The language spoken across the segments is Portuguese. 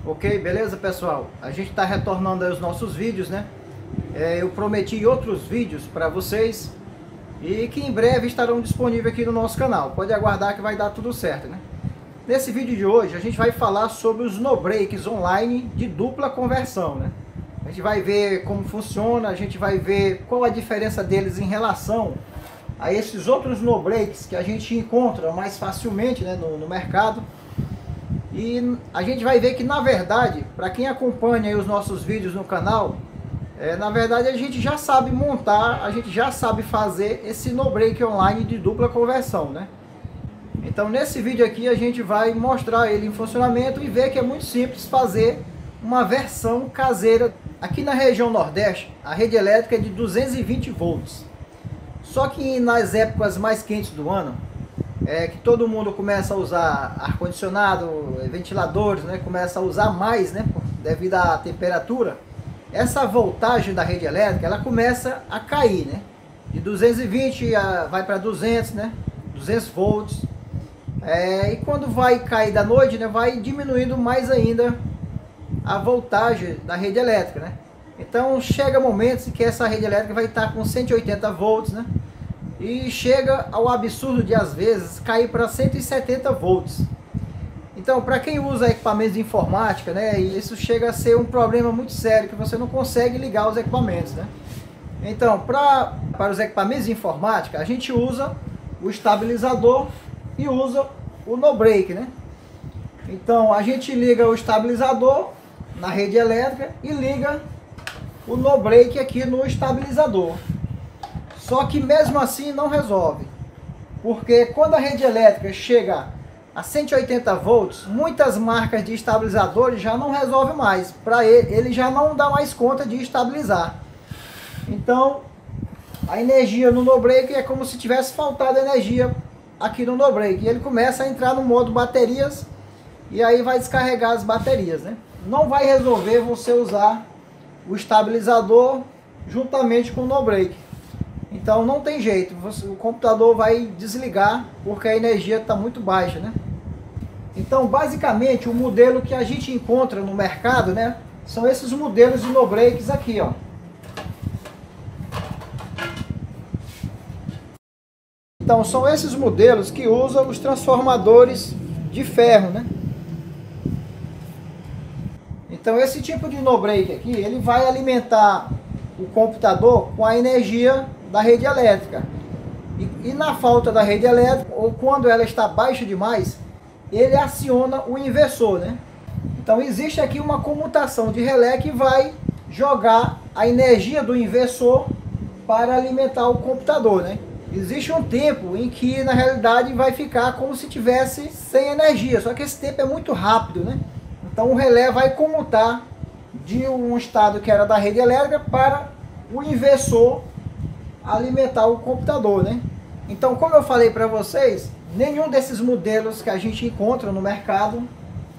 Ok, beleza pessoal? A gente está retornando aí os nossos vídeos, né? Eu prometi outros vídeos para vocês e que em breve estarão disponíveis aqui no nosso canal. Pode aguardar que vai dar tudo certo, né? Nesse vídeo de hoje a gente vai falar sobre os no-breaks online de dupla conversão, né? A gente vai ver como funciona, a gente vai ver qual a diferença deles em relação a esses outros no-breaks que a gente encontra mais facilmente, né, no mercado. E a gente vai ver que, na verdade, para quem acompanha aí os nossos vídeos no canal, na verdade a gente já sabe montar, a gente já sabe fazer esse no-break online de dupla conversão, né? Então nesse vídeo aqui a gente vai mostrar ele em funcionamento e ver que é muito simples fazer uma versão caseira. Aqui na região Nordeste, a rede elétrica é de 220 volts. Só que nas épocas mais quentes do ano, que todo mundo começa a usar ar-condicionado, ventiladores, né? Começa a usar mais, né? Devido à temperatura, essa voltagem da rede elétrica, ela começa a cair, né? De 220 vai para 200, né? 200 volts. E quando vai cair da noite, né? Vai diminuindo mais ainda a voltagem da rede elétrica, né? Então chega momentos em que essa rede elétrica vai estar com 180 volts, né? E chega ao absurdo de, às vezes, cair para 170 volts. Então, para quem usa equipamentos de informática, né, isso chega a ser um problema muito sério, que você não consegue ligar os equipamentos, né? Então, para os equipamentos de informática, a gente usa o estabilizador e usa o no-break, né? Então, a gente liga o estabilizador na rede elétrica e liga o no-break aqui no estabilizador. Só que mesmo assim não resolve, porque quando a rede elétrica chega a 180 volts, muitas marcas de estabilizadores já não resolvem mais. Para ele já não dá mais conta de estabilizar. Então a energia no no-break é como se tivesse faltado energia aqui no no-break. E ele começa a entrar no modo baterias e aí vai descarregar as baterias, né? Não vai resolver você usar o estabilizador juntamente com o no-break. Então não tem jeito, o computador vai desligar porque a energia está muito baixa, né? Então basicamente o modelo que a gente encontra no mercado, né, são esses modelos de no-breaks aqui, ó. Então são esses modelos que usam os transformadores de ferro, né? Então esse tipo de no-break aqui, ele vai alimentar o computador com a energia da rede elétrica. E na falta da rede elétrica, ou quando ela está baixa demais, ele aciona o inversor, né? Então existe aqui uma comutação de relé que vai jogar a energia do inversor para alimentar o computador, né? Existe um tempo em que na realidade vai ficar como se tivesse sem energia, só que esse tempo é muito rápido, né? Então o relé vai comutar de um estado que era da rede elétrica para o inversor alimentar o computador, né? Então, como eu falei para vocês, nenhum desses modelos que a gente encontra no mercado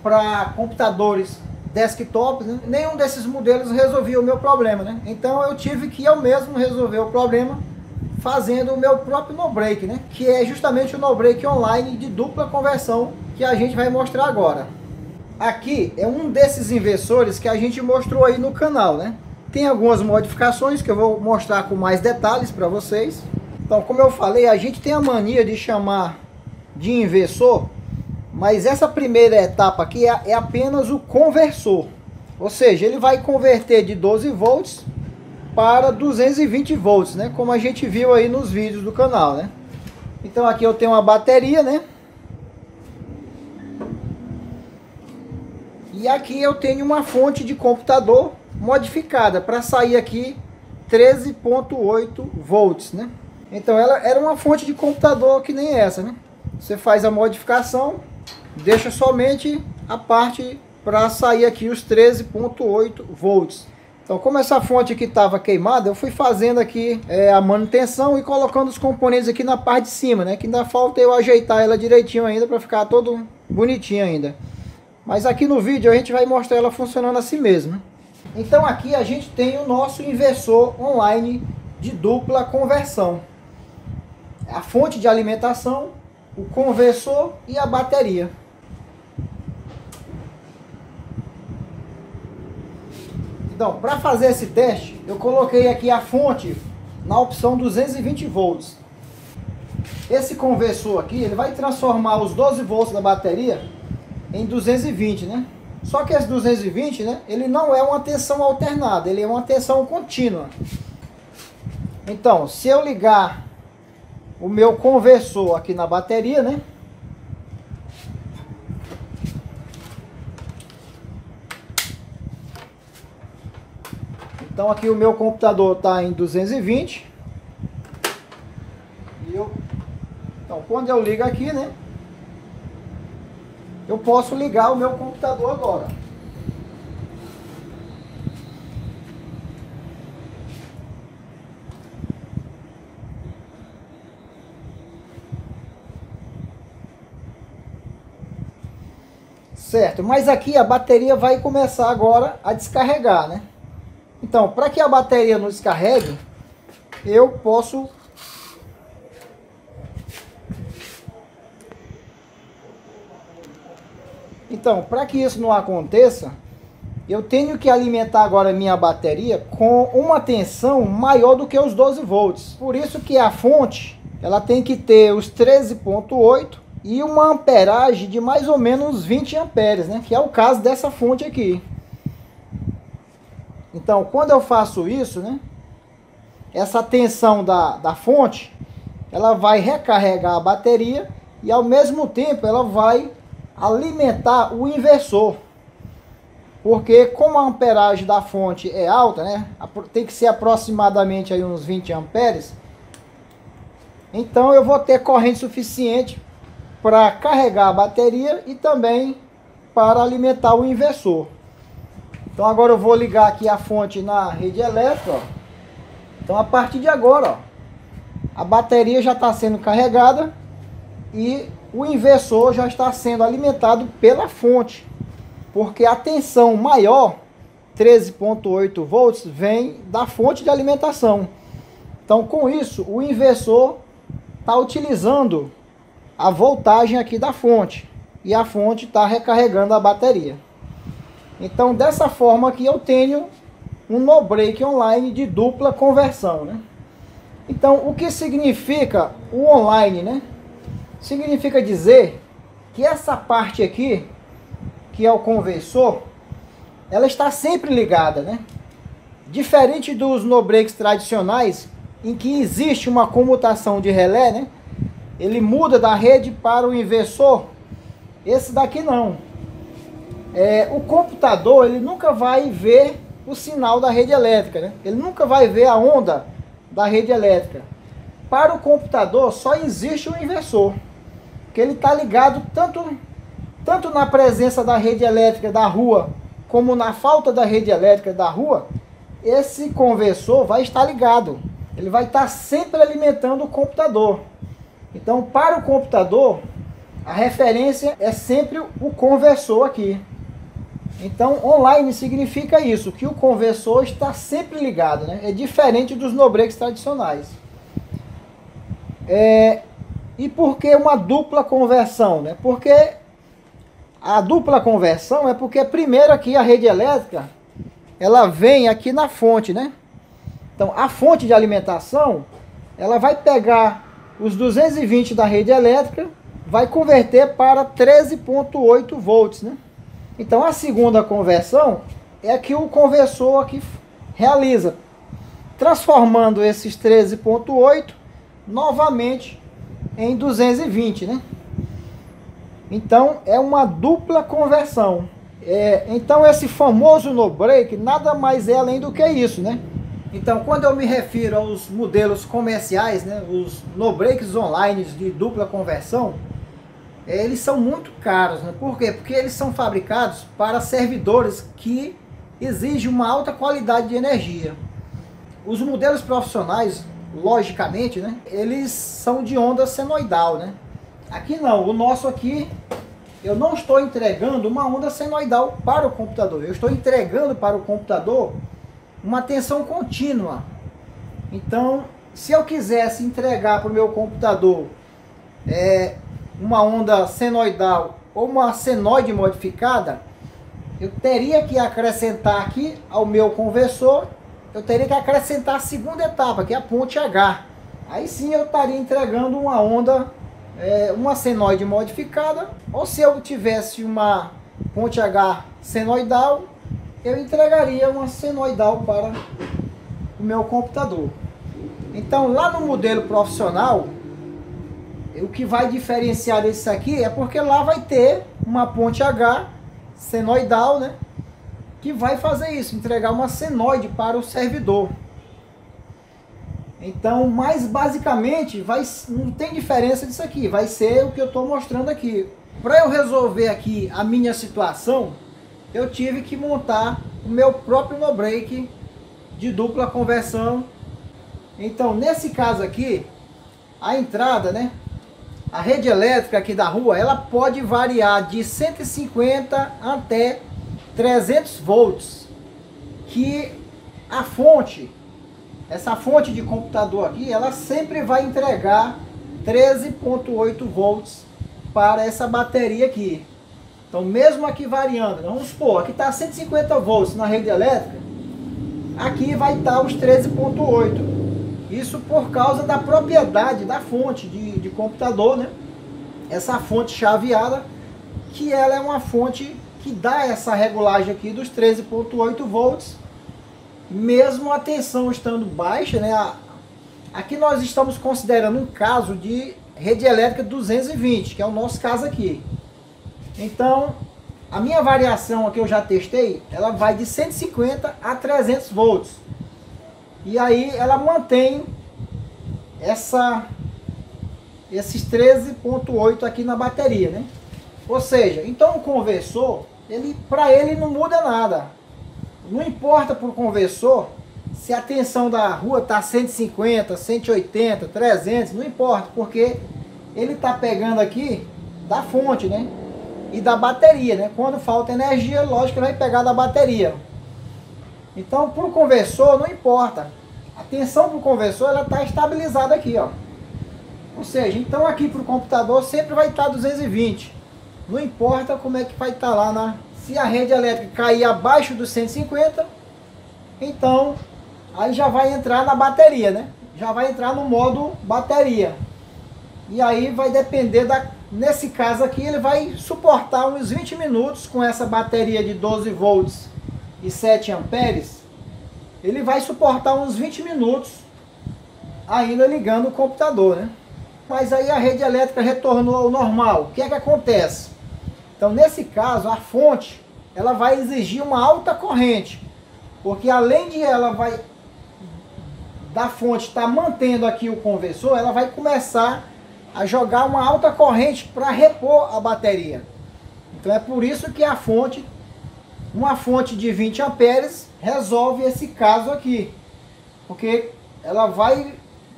para computadores desktops, né, nenhum desses modelos resolvia o meu problema, né? Então eu tive que eu mesmo resolver o problema fazendo o meu próprio no-break, né? Que é justamente o no-break online de dupla conversão que a gente vai mostrar agora. Aqui é um desses inversores que a gente mostrou aí no canal, né? Tem algumas modificações que eu vou mostrar com mais detalhes para vocês. Então, como eu falei, a gente tem a mania de chamar de inversor, mas essa primeira etapa aqui é apenas o conversor. Ou seja, ele vai converter de 12 volts para 220 volts, né? Como a gente viu aí nos vídeos do canal, né? Então aqui eu tenho uma bateria, né? E aqui eu tenho uma fonte de computador modificada para sair aqui 13.8 volts, né? Então ela era uma fonte de computador que nem essa, né? Você faz a modificação, deixa somente a parte para sair aqui os 13.8 volts. Então, como essa fonte aqui estava queimada, eu fui fazendo aqui a manutenção e colocando os componentes aqui na parte de cima, né? Que ainda falta eu ajeitar ela direitinho ainda para ficar todo bonitinho ainda. Mas aqui no vídeo a gente vai mostrar ela funcionando assim mesmo. Então aqui a gente tem o nosso inversor online de dupla conversão. A fonte de alimentação, o conversor e a bateria. Então, para fazer esse teste, eu coloquei aqui a fonte na opção 220 volts. Esse conversor aqui, ele vai transformar os 12 volts da bateria em 220, né? Só que esse 220, né, ele não é uma tensão alternada, ele é uma tensão contínua. Então, se eu ligar o meu conversor aqui na bateria, né? Então aqui o meu computador está em 220. Então quando eu ligo aqui, né? Eu posso ligar o meu computador agora. Certo, mas aqui a bateria vai começar agora a descarregar, né? Então, para que a bateria não descarregue, eu posso... Então, para que isso não aconteça, eu tenho que alimentar agora a minha bateria com uma tensão maior do que os 12 volts. Por isso que a fonte, ela tem que ter os 13,8 e uma amperagem de mais ou menos 20 amperes, né? Que é o caso dessa fonte aqui. Então, quando eu faço isso, né? Essa tensão da fonte, ela vai recarregar a bateria e ao mesmo tempo ela vai alimentar o inversor. Porque como a amperagem da fonte é alta, né? Tem que ser aproximadamente aí uns 20 amperes. Então eu vou ter corrente suficiente para carregar a bateria e também para alimentar o inversor. Então agora eu vou ligar aqui a fonte na rede elétrica, ó. Então a partir de agora, ó, a bateria já está sendo carregada e o inversor já está sendo alimentado pela fonte. Porque a tensão maior, 13,8 volts, vem da fonte de alimentação. Então com isso, o inversor está utilizando a voltagem aqui da fonte. E a fonte está recarregando a bateria. Então dessa forma aqui eu tenho um no-break online de dupla conversão, né? Então o que significa o online, né? Significa dizer que essa parte aqui, que é o conversor, ela está sempre ligada, né? Diferente dos no-breaks tradicionais, em que existe uma comutação de relé, né? Ele muda da rede para o inversor. Esse daqui não. O computador, ele nunca vai ver o sinal da rede elétrica, né? Ele nunca vai ver a onda da rede elétrica. Para o computador só existe o inversor, que ele está ligado tanto na presença da rede elétrica da rua, como na falta da rede elétrica da rua. Esse conversor vai estar ligado, ele vai estar sempre alimentando o computador. Então para o computador, a referência é sempre o conversor aqui. Então online significa isso, que o conversor está sempre ligado, né? É diferente dos no-breaks tradicionais. E por que uma dupla conversão, né? Porque a dupla conversão é porque primeiro aqui a rede elétrica, ela vem aqui na fonte, né? Então a fonte de alimentação, ela vai pegar os 220 da rede elétrica, vai converter para 13,8 volts, né? Então a segunda conversão é que o conversor aqui realiza, transformando esses 13,8 novamente em 220, né? Então é uma dupla conversão. Então esse famoso no-break nada mais é além do que isso, né? Então quando eu me refiro aos modelos comerciais, né, os no-breaks online de dupla conversão, eles são muito caros, né? Por quê? Porque eles são fabricados para servidores que exigem uma alta qualidade de energia. Os modelos profissionais, logicamente, né, eles são de onda senoidal, né? Aqui não, o nosso aqui, eu não estou entregando uma onda senoidal para o computador. Eu estou entregando para o computador uma tensão contínua. Então, se eu quisesse entregar para o meu computador uma onda senoidal ou uma senoide modificada, eu teria que acrescentar aqui ao meu conversor, eu teria que acrescentar a segunda etapa, que é a ponte H. Aí sim eu estaria entregando uma onda, uma senoide modificada, ou se eu tivesse uma ponte H senoidal, eu entregaria uma senoidal para o meu computador. Então lá no modelo profissional, o que vai diferenciar desse aqui é porque lá vai ter uma ponte H senoidal, né, que vai fazer isso, entregar uma senoide para o servidor. Então, mais basicamente, não tem diferença disso aqui, vai ser o que eu estou mostrando aqui. Para eu resolver aqui a minha situação, eu tive que montar o meu próprio no-break de dupla conversão. Então, nesse caso aqui, a entrada, né, a rede elétrica aqui da rua, ela pode variar de 150 até 300 volts, que a fonte, essa fonte de computador aqui, ela sempre vai entregar 13,8 volts para essa bateria aqui. Então, mesmo aqui variando, vamos supor, aqui está 150 volts na rede elétrica, aqui vai estar os 13,8. Isso por causa da propriedade da fonte de computador, né? Essa fonte chaveada, que ela é uma fonte que dá essa regulagem aqui dos 13,8 volts, mesmo a tensão estando baixa, né? Aqui nós estamos considerando um caso de rede elétrica 220, que é o nosso caso aqui. Então, a minha variação aqui eu já testei, ela vai de 150 a 300 volts. E aí ela mantém esses 13,8 aqui na bateria, né? Ou seja, então o conversor, para ele não muda nada. Não importa para o conversor se a tensão da rua está 150, 180, 300, não importa, porque ele está pegando aqui da fonte, né? E da bateria, né? Quando falta energia, lógico que ele vai pegar da bateria. Então, para o conversor, não importa. A tensão para o conversor, ela está estabilizada aqui, ó. Ou seja, então aqui para o computador sempre vai estar 220. Não importa como é que vai estar lá se a rede elétrica cair abaixo dos 150, então aí já vai entrar na bateria, né? Já vai entrar no modo bateria. E aí vai depender nesse caso aqui, ele vai suportar uns 20 minutos com essa bateria de 12 volts e 7 amperes. Ele vai suportar uns 20 minutos ainda ligando o computador, né? Mas aí a rede elétrica retornou ao normal. O que é que acontece? Então, nesse caso, a fonte, ela vai exigir uma alta corrente, porque além de da fonte estar mantendo aqui o conversor, ela vai começar a jogar uma alta corrente para repor a bateria. Então é por isso que uma fonte de 20 amperes resolve esse caso aqui, porque ela vai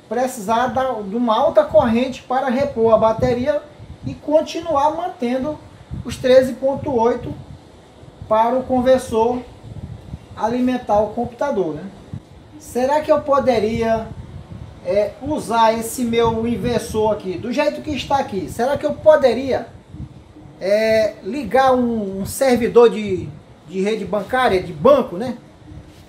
precisar de uma alta corrente para repor a bateria e continuar mantendo os 13,8 para o conversor alimentar o computador, né? Será que eu poderia usar esse meu inversor aqui do jeito que está aqui? Será que eu poderia ligar um servidor de rede bancária, de banco, né?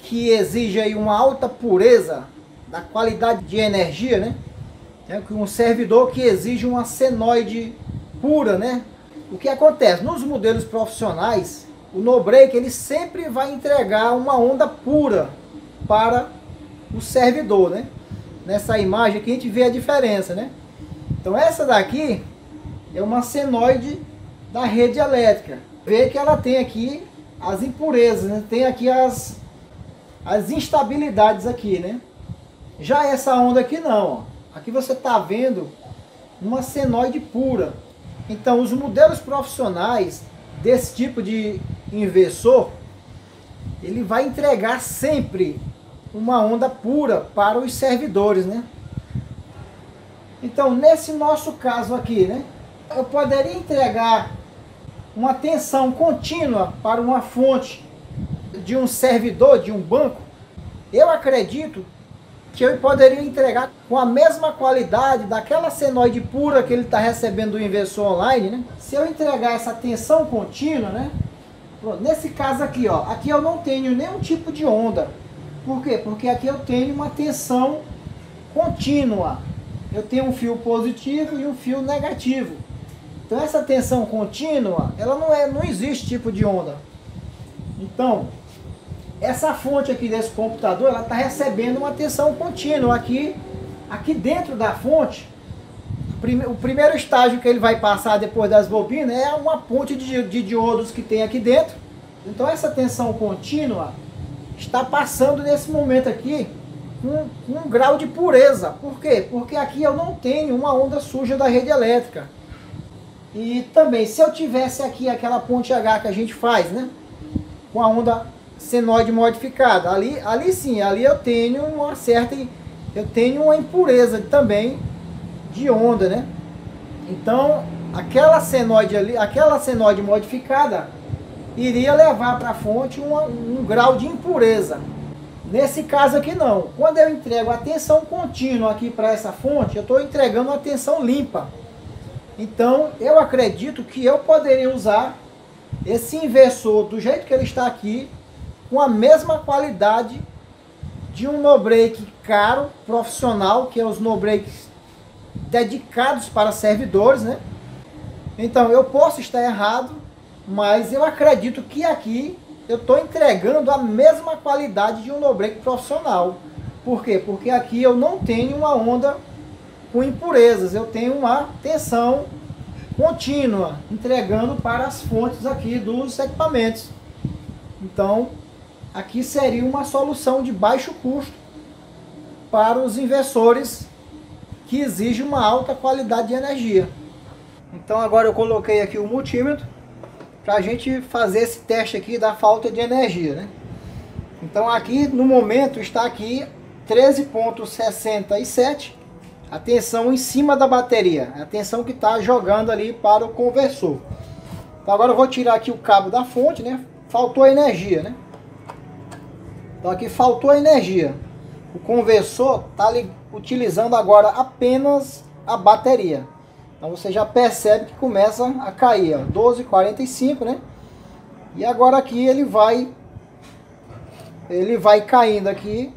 Que exige aí uma alta pureza da qualidade de energia, né? Um servidor que exige uma senoide pura, né? O que acontece? Nos modelos profissionais, o no-break ele sempre vai entregar uma onda pura para o servidor, né? Nessa imagem aqui a gente vê a diferença, né? Então essa daqui é uma senoide da rede elétrica. Vê que ela tem aqui as impurezas, né? Tem aqui as instabilidades aqui, né? Já essa onda aqui não, ó. Aqui você está vendo uma senoide pura. Então os modelos profissionais desse tipo de inversor, ele vai entregar sempre uma onda pura para os servidores, né? Então nesse nosso caso aqui, né, eu poderia entregar uma tensão contínua para uma fonte de um servidor, de um banco. Eu acredito que eu poderia entregar com a mesma qualidade daquela senoide pura que ele está recebendo do inversor online, né? Se eu entregar essa tensão contínua, né, Pronto, nesse caso aqui, ó, aqui eu não tenho nenhum tipo de onda. Por quê? Porque aqui eu tenho uma tensão contínua. Eu tenho um fio positivo e um fio negativo. Então essa tensão contínua, ela não existe tipo de onda. Então, essa fonte aqui desse computador, ela está recebendo uma tensão contínua aqui dentro da fonte. O primeiro estágio que ele vai passar depois das bobinas é uma ponte de diodos que tem aqui dentro. Então essa tensão contínua está passando nesse momento aqui com um grau de pureza. Por quê? Porque aqui eu não tenho uma onda suja da rede elétrica. E também, se eu tivesse aqui aquela ponte H que a gente faz, né, com a onda senoide modificada, ali sim, ali eu tenho uma impureza também de onda, né? Então, aquela senoide modificada iria levar para a fonte um grau de impureza. Nesse caso aqui não. Quando eu entrego a tensão contínua aqui para essa fonte, eu estou entregando uma tensão limpa. Então, eu acredito que eu poderia usar esse inversor do jeito que ele está aqui, com a mesma qualidade de um no-break caro, profissional, que é os no-breaks dedicados para servidores, né? Então, eu posso estar errado, mas eu acredito que aqui eu estou entregando a mesma qualidade de um no-break profissional. Por quê? Porque aqui eu não tenho uma onda com impurezas, eu tenho uma tensão contínua, entregando para as fontes aqui dos equipamentos. Então, aqui seria uma solução de baixo custo para os inversores que exigem uma alta qualidade de energia. Então agora eu coloquei aqui o multímetro para a gente fazer esse teste aqui da falta de energia, né? Então aqui no momento está aqui 13,67 a tensão em cima da bateria, a tensão que está jogando ali para o conversor. Então agora eu vou tirar aqui o cabo da fonte, né? Faltou energia, né? Então aqui faltou energia. O conversor está utilizando agora apenas a bateria. Então você já percebe que começa a cair, ó, 12,45, né? E agora aqui ele vai caindo aqui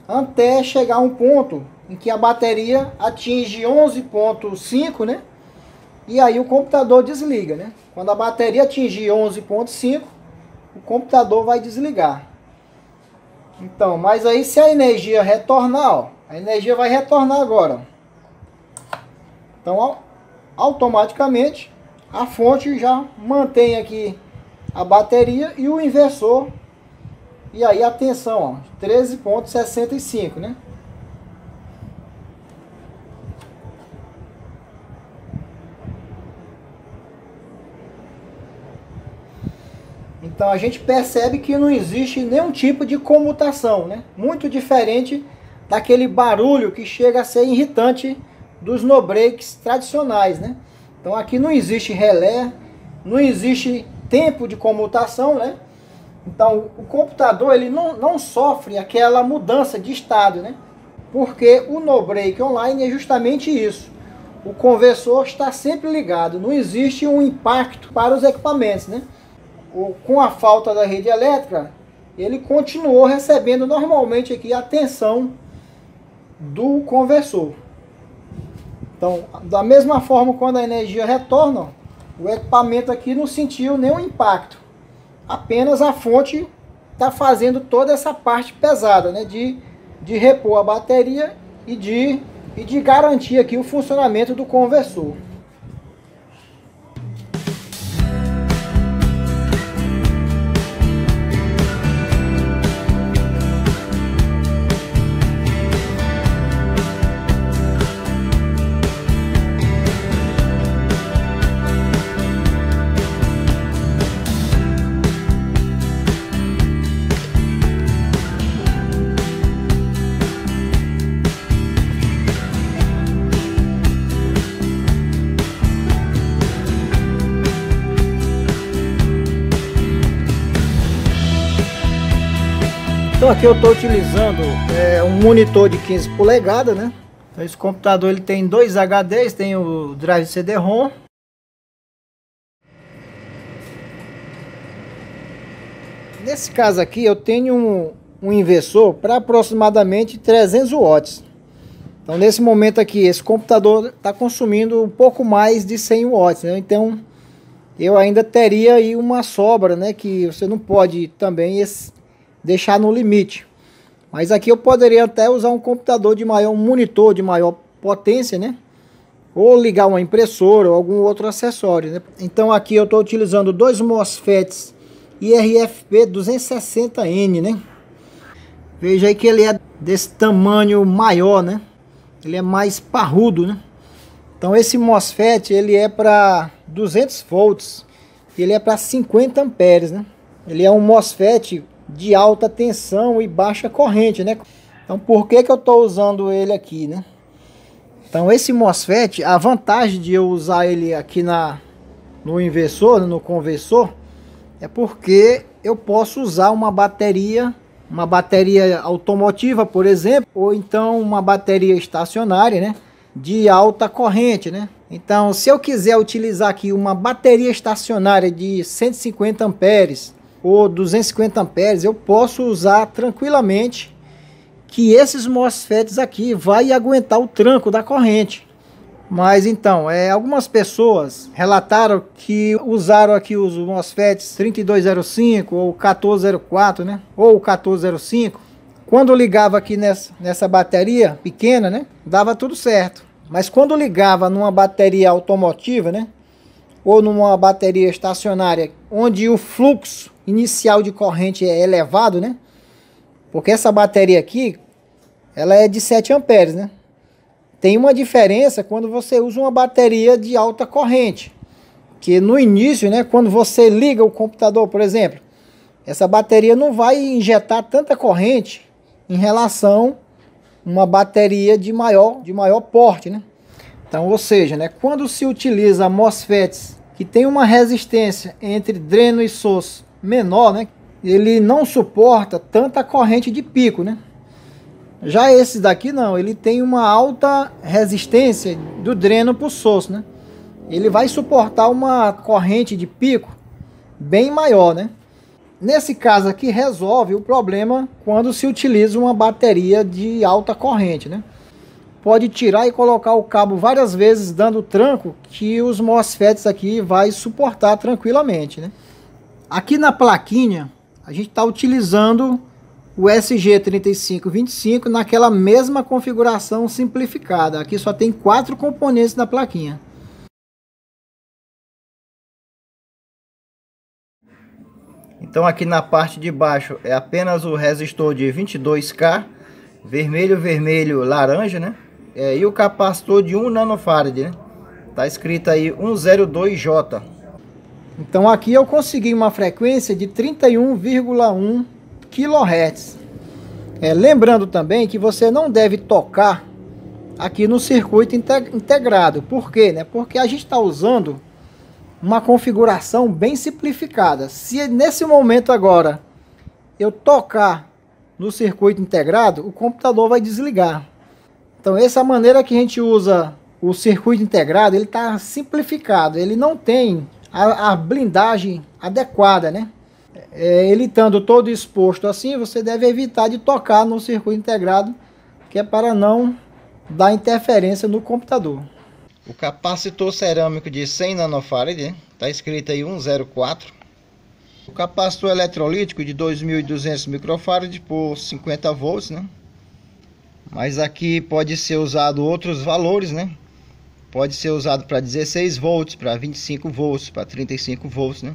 até chegar a um ponto em que a bateria atinge 11,5, né? E aí o computador desliga, né? Quando a bateria atingir 11,5, o computador vai desligar. Então, mas aí se a energia retornar, ó, a energia vai retornar agora. Então, automaticamente, a fonte já mantém aqui a bateria e o inversor. E aí a tensão, ó, 13,65, né? Então a gente percebe que não existe nenhum tipo de comutação, né? Muito diferente daquele barulho que chega a ser irritante dos no-breaks tradicionais, né? Então aqui não existe relé, não existe tempo de comutação, né? Então o computador ele não sofre aquela mudança de estado, né? Porque o no-break online é justamente isso. O conversor está sempre ligado, não existe um impacto para os equipamentos, né? Com a falta da rede elétrica, ele continuou recebendo normalmente aqui a tensão do conversor. Então, da mesma forma, quando a energia retorna, o equipamento aqui não sentiu nenhum impacto. Apenas a fonte está fazendo toda essa parte pesada, né, de repor a bateria e de garantir aqui o funcionamento do conversor. Então aqui eu estou utilizando um monitor de 15 polegadas, né? Então esse computador ele tem dois HDs, tem o drive CD-ROM. Nesse caso aqui eu tenho um inversor para aproximadamente 300 watts. Então nesse momento aqui esse computador está consumindo um pouco mais de 100 watts, né? Então eu ainda teria aí uma sobra, né? Que você não pode também deixar no limite. Mas aqui eu poderia até usar um computador de maior, um monitor de maior potência, né? Ou ligar uma impressora ou algum outro acessório, né? Então aqui eu estou utilizando dois MOSFETs IRFP 260N, né? Veja aí que ele é desse tamanho maior, né? Ele é mais parrudo, né? Então esse MOSFET ele é para 200 volts, ele é para 50 amperes, né? Ele é um MOSFET de alta tensão e baixa corrente, né? Então por que que eu estou usando ele aqui, né? Então esse MOSFET, a vantagem de eu usar ele aqui no inversor, no conversor, é porque eu posso usar uma bateria automotiva, por exemplo, ou então uma bateria estacionária, né, de alta corrente, né? Então, se eu quiser utilizar aqui uma bateria estacionária de 150 amperes ou 250 amperes, eu posso usar tranquilamente, que esses MOSFETs aqui vai aguentar o tranco da corrente. Mas então, algumas pessoas relataram que usaram aqui os MOSFETs 3205 ou 1404, né? Ou 1405. Quando ligava aqui nessa bateria pequena, né? Dava tudo certo. Mas quando ligava numa bateria automotiva, né? Ou numa bateria estacionária, onde o fluxo inicial de corrente é elevado, né? Porque essa bateria aqui, ela é de 7 amperes, né? Tem uma diferença quando você usa uma bateria de alta corrente. Que no início, né, quando você liga o computador, por exemplo, essa bateria não vai injetar tanta corrente em relação a uma bateria de maior porte, né? Então, ou seja, né, quando se utiliza MOSFETs que tem uma resistência entre dreno e source menor, né, ele não suporta tanta corrente de pico, né? Já esse daqui não, ele tem uma alta resistência do dreno para o source, né? Ele vai suportar uma corrente de pico bem maior, né? Nesse caso aqui resolve o problema quando se utiliza uma bateria de alta corrente, né? Pode tirar e colocar o cabo várias vezes dando tranco que os MOSFETs aqui vai suportar tranquilamente, né? Aqui na plaquinha a gente está utilizando o SG3525 naquela mesma configuração simplificada. Aqui só tem 4 componentes na plaquinha. Então aqui na parte de baixo é apenas o resistor de 22K, vermelho, laranja, né? E o capacitor de 1 nanofarad, né? Tá escrito aí 102J. Então aqui eu consegui uma frequência de 31,1 kHz. Lembrando também que você não deve tocar aqui no circuito integrado. Por quê? Né? Porque a gente está usando uma configuração bem simplificada. Se nesse momento agora eu tocar no circuito integrado, o computador vai desligar. Então essa maneira que a gente usa o circuito integrado, ele está simplificado. Ele não tem a blindagem adequada, né? Ele estando todo exposto assim, você deve evitar de tocar no circuito integrado, que é para não dar interferência no computador. O capacitor cerâmico de 100 nanofarad, né? Tá escrito aí 104. O capacitor eletrolítico de 2.200 microfarad por 50 volts, né? Mas aqui pode ser usado outros valores, né? Pode ser usado para 16 volts, para 25 volts, para 35 volts, né?